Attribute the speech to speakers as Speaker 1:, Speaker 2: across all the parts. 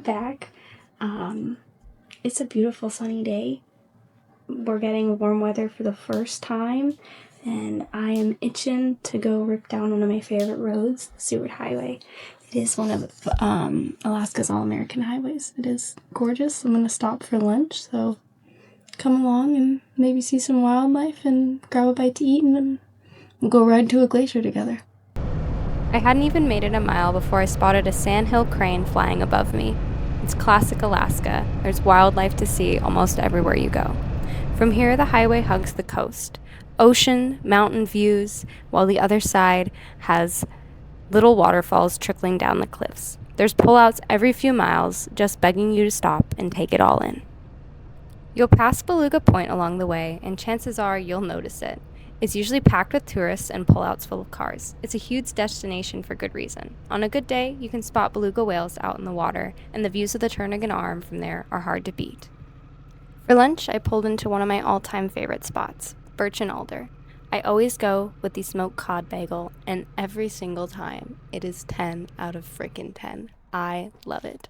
Speaker 1: back. It's a beautiful sunny day. We're getting warm weather for the first time, and I am itching to go rip down one of my favorite roads, the Seward Highway. It is one of Alaska's all-American highways. It is gorgeous. I'm going to stop for lunch, so come along and maybe see some wildlife and grab a bite to eat, and then we'll go ride to a glacier together.
Speaker 2: I hadn't even made it a mile before I spotted a sandhill crane flying above me. It's classic Alaska. There's wildlife to see almost everywhere you go. From here, the highway hugs the coast. Ocean, mountain views, while the other side has little waterfalls trickling down the cliffs. There's pullouts every few miles, just begging you to stop and take it all in. You'll pass Beluga Point along the way, and chances are you'll notice it. It's usually packed with tourists and pullouts full of cars. It's a huge destination for good reason. On a good day, you can spot beluga whales out in the water, and the views of the Turnagain Arm from there are hard to beat. For lunch, I pulled into one of my all-time favorite spots, Birch Alder. I always go with the smoked cod bagel, and every single time, it is 10 out of frickin' 10. I love it.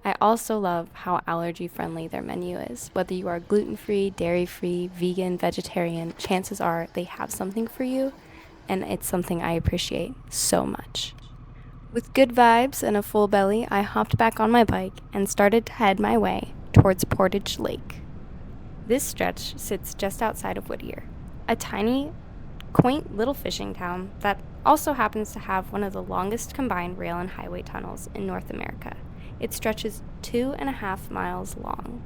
Speaker 2: I also love how allergy-friendly their menu is. Whether you are gluten-free, dairy-free, vegan, vegetarian, chances are they have something for you, and it's something I appreciate so much. With good vibes and a full belly, I hopped back on my bike and started to head my way towards Portage Lake. This stretch sits just outside of Whittier, a tiny, quaint little fishing town that also happens to have one of the longest combined rail and highway tunnels in North America. It stretches 2.5 miles long,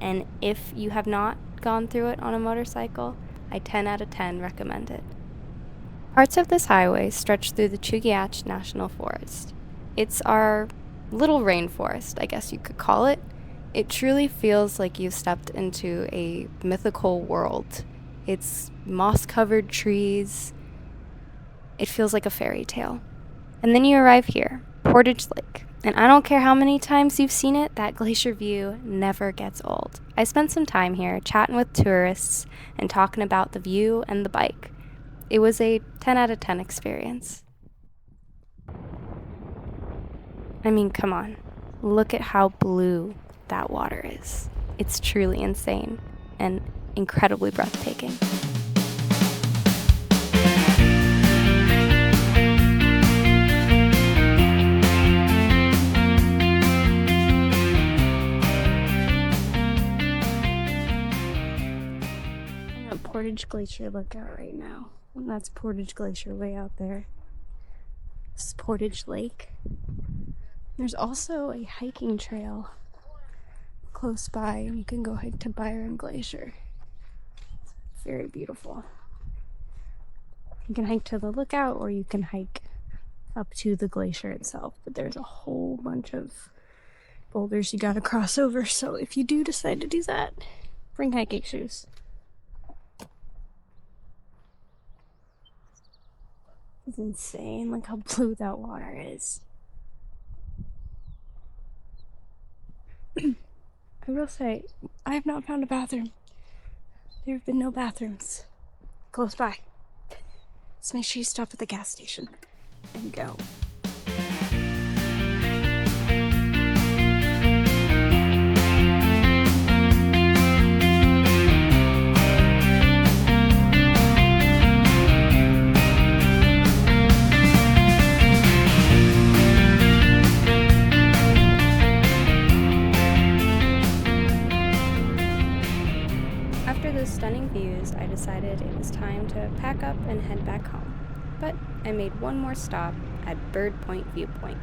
Speaker 2: and if you have not gone through it on a motorcycle, I 10 out of 10 recommend it. Parts of this highway stretch through the Chugach National Forest. It's our little rainforest, I guess you could call it. It truly feels like you've stepped into a mythical world. It's moss-covered trees. It feels like a fairy tale. And then you arrive here, Portage Lake. And I don't care how many times you've seen it, that glacier view never gets old. I spent some time here chatting with tourists and talking about the view and the bike. It was a 10 out of 10 experience. I mean, come on. Look at how blue that water is. It's truly insane and incredibly breathtaking.
Speaker 1: Portage Glacier lookout right now. And that's Portage Glacier way out there. This is Portage Lake. There's also a hiking trail close by, and you can go hike to Byron Glacier. It's very beautiful. You can hike to the lookout, or you can hike up to the glacier itself, but there's a whole bunch of boulders you gotta cross over, so if you do decide to do that, bring hiking shoes. It's insane. Look how blue that water is. I will say, I have not found a bathroom. There have been no bathrooms close by. So make sure you stop at the gas station and go.
Speaker 2: Stunning views, I decided it was time to pack up and head back home. But I made one more stop at Bird Point Viewpoint.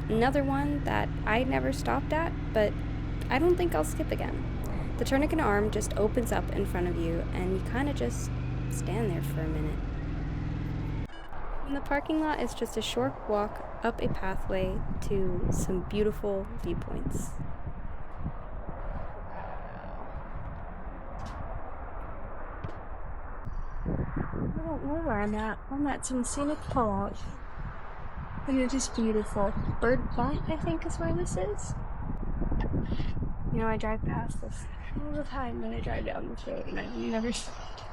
Speaker 2: Another one that I never stopped at, but I don't think I'll skip again. The Turnagain Arm just opens up in front of you, and you kind of just stand there for a minute. From the parking lot is just a short walk up a pathway to some beautiful viewpoints.
Speaker 1: I don't know where I'm at. I'm at some scenic pullouts. And it is beautiful. Bird Point, I think, is where this is. You know, I drive past this all the time when I drive down this road, and I've never stopped.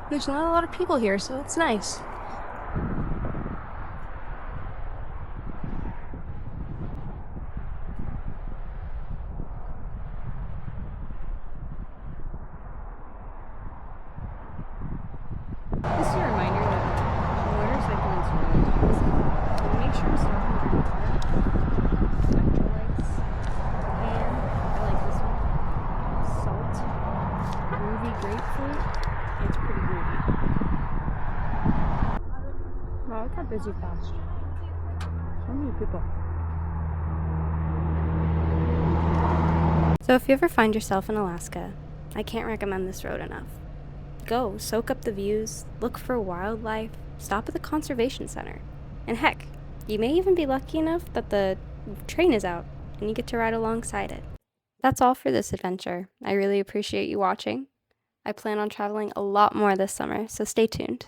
Speaker 1: There's not a lot of people here, so it's nice. This is a reminder that motorcycling is really toxic. So make sure to stop and drink water. Electrolytes. And I like this one. Salt. Groovy grapefruit. It's pretty groovy. Wow, look how busy fast. So many people.
Speaker 2: So if you ever find yourself in Alaska, I can't recommend this road enough. Go, soak up the views, look for wildlife, stop at the conservation center. And heck, you may even be lucky enough that the train is out and you get to ride alongside it. That's all for this adventure. I really appreciate you watching. I plan on traveling a lot more this summer, so stay tuned.